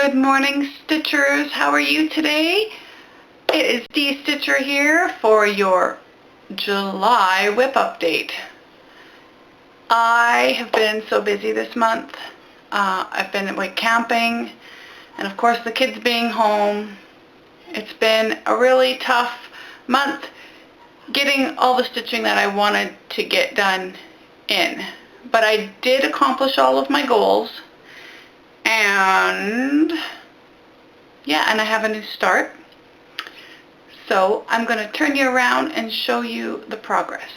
Good morning, Stitchers. How are you today? It is Dee Stitcher here for your July WIP update. I have been so busy this month. I've been away camping, and of course the kids being home. It's been a really tough month getting all the stitching that I wanted to get done in. But I did accomplish all of my goals. And I have a new start. So I'm going to turn you around and show you the progress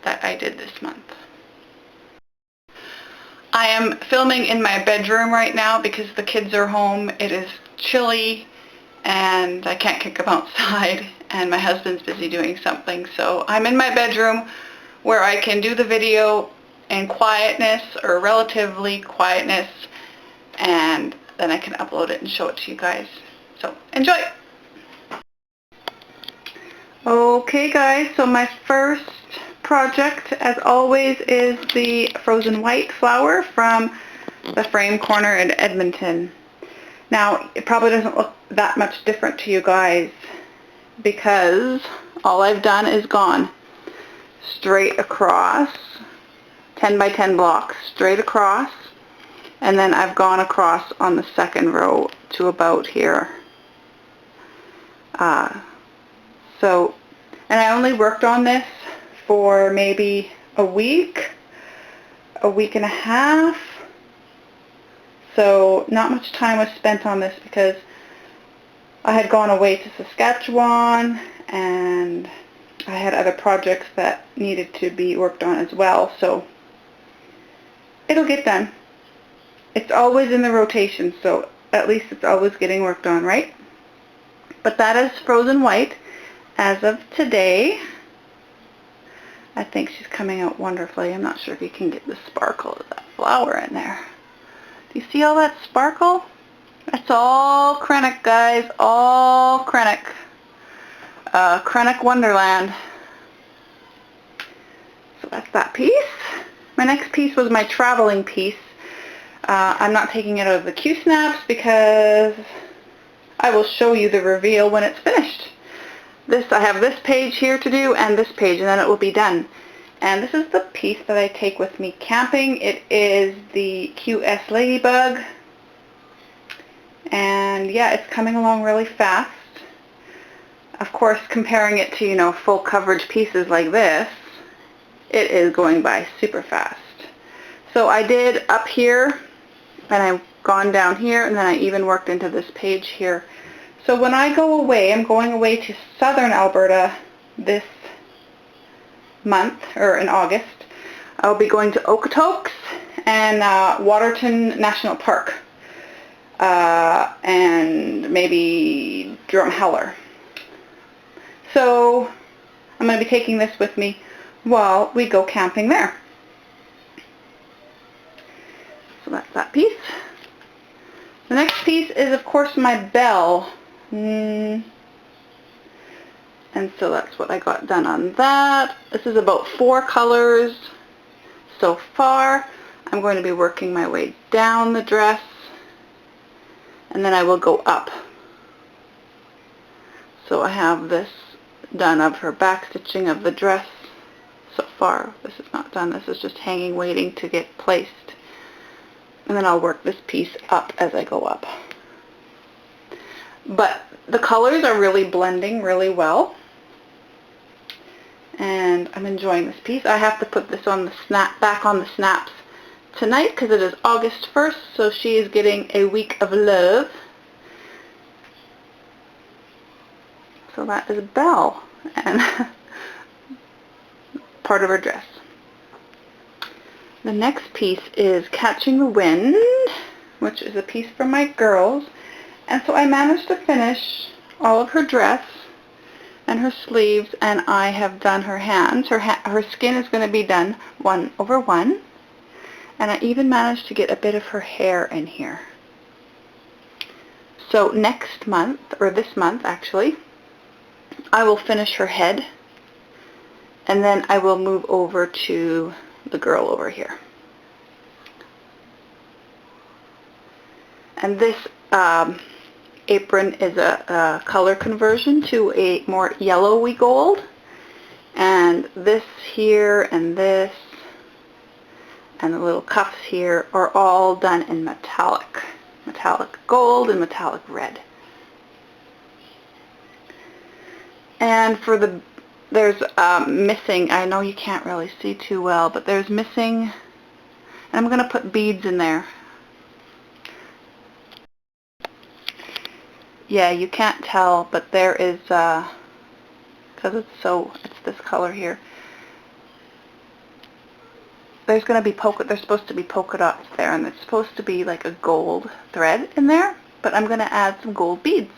that I did this month. I am filming in my bedroom right now because the kids are home. It is chilly and I can't kick them outside, and my husband's busy doing something. So I'm in my bedroom where I can do the video in quietness, or relatively quietness, and then I can upload it and show it to you guys. So enjoy! Okay guys, so my first project, as always, is the frozen white flower from the Frame Corner in Edmonton. Now, it probably doesn't look that much different to you guys because all I've done is gone straight across, 10 by 10 blocks, straight across, and then I've gone across on the second row to about here. And I only worked on this for maybe a week and a half. So not much time was spent on this because I had gone away to Saskatchewan and I had other projects that needed to be worked on as well. So it'll get done. It's always in the rotation, so at least it's always getting worked on, right? But that is frozen white as of today. I think she's coming out wonderfully. I'm not sure if you can get the sparkle of that flower in there. Do you see all that sparkle? That's all Krennic, guys. All Krennic. Krennic Wonderland. So that's that piece. My next piece was my traveling piece. I'm not taking it out of the Q-snaps because I will show you the reveal when it's finished. I have this page here to do and this page, and then it will be done. And this is the piece that I take with me camping. It is the QS Ladybug. And yeah, it's coming along really fast. Of course, comparing it to, full coverage pieces like this, it is going by super fast. So I did up here, and I've gone down here, and then I even worked into this page here. So when I go away, I'm going away to southern Alberta this month, or in August. I'll be going to Okotoks and Waterton National Park, and maybe Drumheller. So I'm going to be taking this with me while we go camping there. So that's that piece. The next piece is, of course, my bell. And so that's what I got done on that. This is about 4 colors so far. I'm going to be working my way down the dress, and then I will go up. So I have this done of her back stitching of the dress so far. This is not done. This is just hanging, waiting to get placed. And then I'll work this piece up as I go up. But the colors are really blending really well. And I'm enjoying this piece. I have to put this on the back on the snaps tonight because it is August 1st, so she is getting a week of love. So that is Belle and part of her dress. The next piece is Catching the Wind, which is a piece for my girls. And so I managed to finish all of her dress and her sleeves, and I have done her hands. Her skin is going to be done 1/1, and I even managed to get a bit of her hair in here. So next month, or this month actually, I will finish her head, and then I will move over to the girl over here. And this apron is a color conversion to a more yellowy gold. And this here and this and the little cuffs here are all done in metallic gold and metallic red. And for there's missing, I know you can't really see too well, but there's missing, and I'm going to put beads in there. Yeah, you can't tell, but there is, because it's this color here, there's going to be there's supposed to be polka dots there, and it's supposed to be like a gold thread in there, but I'm going to add some gold beads.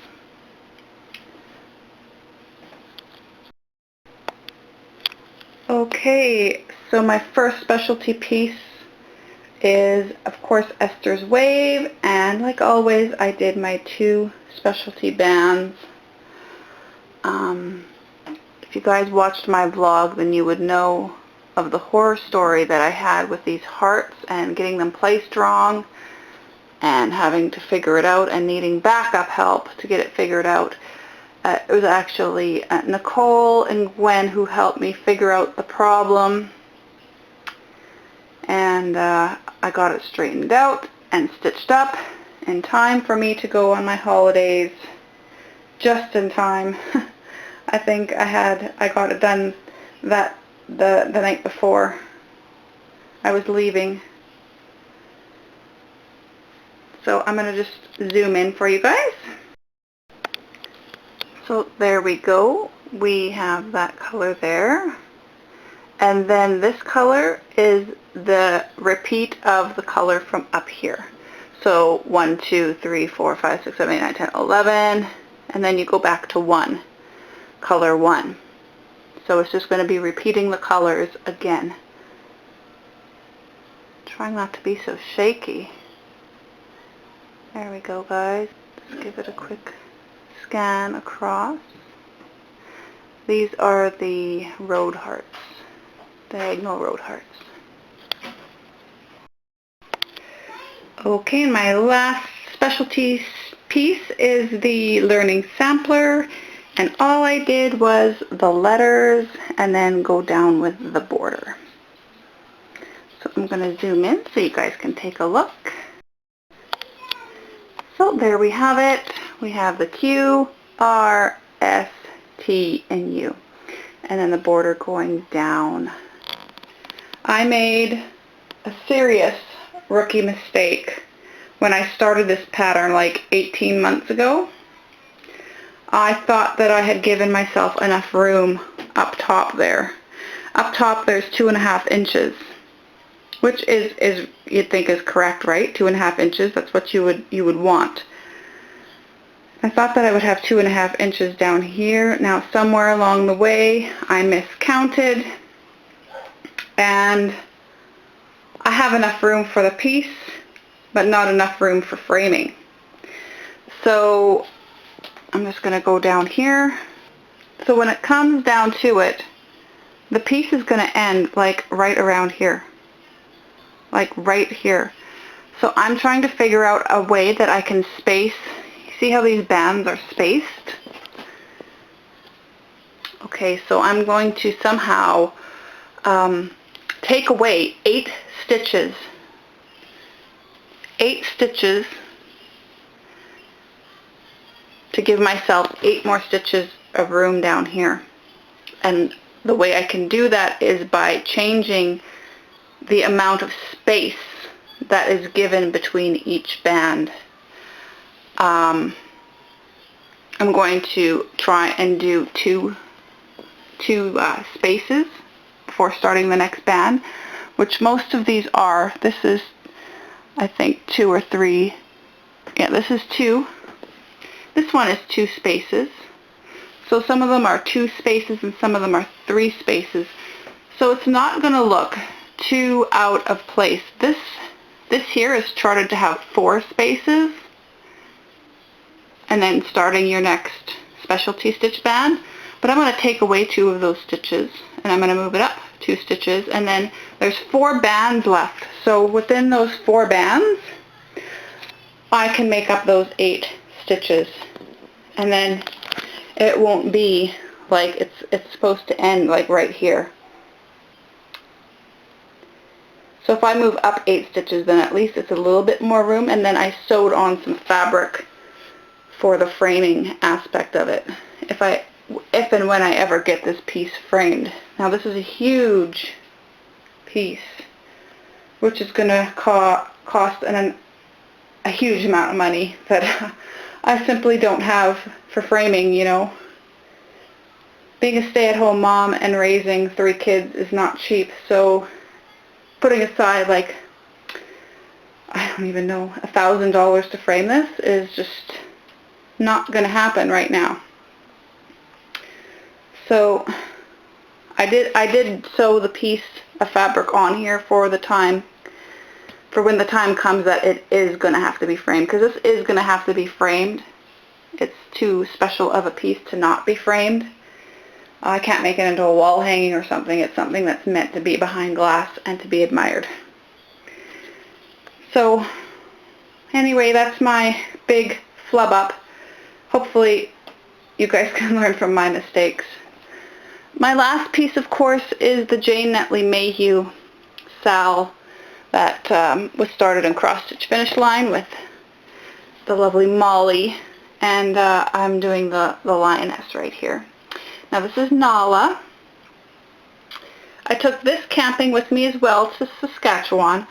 Okay, so my first specialty piece is, of course, Esther's Wave, and like always, I did my 2 specialty bands. If you guys watched my vlog, then you would know of the horror story that I had with these hearts and getting them placed wrong and having to figure it out and needing backup help to get it figured out. It was actually Nicole and Gwen who helped me figure out the problem, and I got it straightened out and stitched up in time for me to go on my holidays, just in time. I think I got it done the night before I was leaving. So I'm going to just zoom in for you guys. So there we go. We have that color there. And then this color is the repeat of the color from up here. So 1, 2, 3, 4, 5, 6, 7, 8, 9, 10, 11. And then you go back to 1. Color 1. So it's just going to be repeating the colors again. Trying not to be so shaky. There we go, guys. Just give it a quick scan across. These are the road hearts, diagonal road hearts. Okay, my last specialty piece is the learning sampler, and all I did was the letters and then go down with the border. So I'm going to zoom in so you guys can take a look. So there we have it. We have the Q, R, S, T, and U. And then the border going down. I made a serious rookie mistake when I started this pattern like 18 months ago. I thought that I had given myself enough room up top there. Up top there's 2.5 inches, which is you'd think is correct, right? 2.5 inches, that's what you would want. I thought that I would have 2.5 inches down here. Now somewhere along the way I miscounted, and I have enough room for the piece, but not enough room for framing. So I'm just going to go down here. So when it comes down to it, the piece is going to end like right around here. Like right here. So I'm trying to figure out a way that I can space. See how these bands are spaced? Okay, so I'm going to somehow take away 8 stitches. 8 stitches to give myself 8 more stitches of room down here. And the way I can do that is by changing the amount of space that is given between each band. I'm going to try and do two spaces before starting the next band, which most of these are. This is, I think, 2 or 3. Yeah, this is 2. This one is 2 spaces. So some of them are 2 spaces and some of them are 3 spaces. So it's not going to look too out of place. This here is charted to have 4 spaces, and then starting your next specialty stitch band. But I'm going to take away 2 of those stitches, and I'm going to move it up 2 stitches, and then there's 4 bands left. So within those 4 bands, I can make up those 8 stitches, and then it won't be like it's supposed to end like right here. So if I move up 8 stitches, then at least it's a little bit more room, and then I sewed on some fabric for the framing aspect of it. If and when I ever get this piece framed. Now this is a huge piece, which is going to cost a huge amount of money that I simply don't have for framing, you know. Being a stay-at-home mom and raising 3 kids is not cheap, so putting aside like, I don't even know, $1,000 to frame this is just not going to happen right now. So I did sew the piece of fabric on here for when the time comes that it is going to have to be framed, because this is going to have to be framed. It's too special of a piece to not be framed. I can't make it into a wall hanging or something. It's something that's meant to be behind glass and to be admired. So anyway, that's my big flub up. Hopefully you guys can learn from my mistakes. My last piece, of course, is the Jane Netley Mayhew Sal that was started in Cross Stitch Finish Line with the lovely Molly, and I'm doing the lioness right here. Now this is Nala. I took this camping with me as well to Saskatchewan,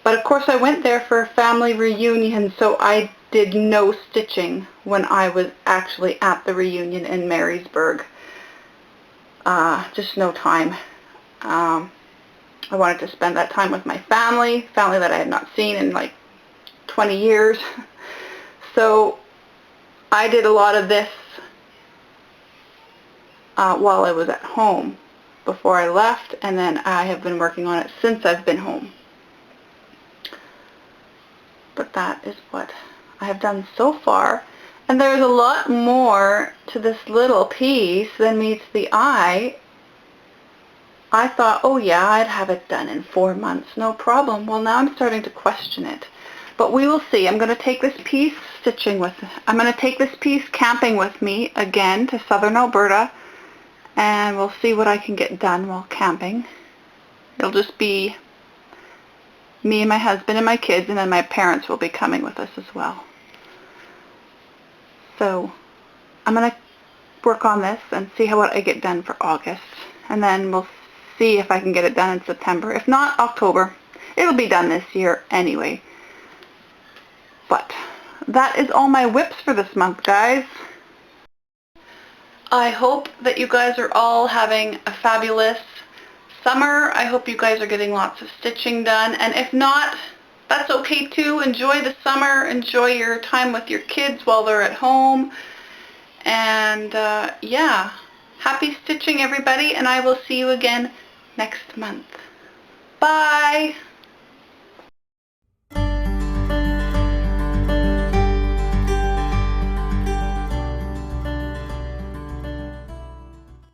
but of course I went there for a family reunion, so I did no stitching when I was actually at the reunion in Marysburg. Just no time. I wanted to spend that time with my family that I had not seen in like 20 years. So I did a lot of this while I was at home before I left, and then I have been working on it since I've been home. But that is what I have done so far. And there's a lot more to this little piece than meets the eye. I thought, oh yeah, I'd have it done in 4 months, no problem. Well, now I'm starting to question it. But we will see. I'm going to take this piece I'm going to take this piece camping with me again to southern Alberta, and we'll see what I can get done while camping. It'll just be me and my husband and my kids, and then my parents will be coming with us as well. So I'm going to work on this and see what I get done for August, and then we'll see if I can get it done in September. If not, October. It'll be done this year anyway. But that is all my whips for this month, guys. I hope that you guys are all having a fabulous summer. I hope you guys are getting lots of stitching done, and if not, that's okay too. Enjoy the summer, enjoy your time with your kids while they're at home, and yeah, happy stitching everybody, and I will see you again next month. Bye!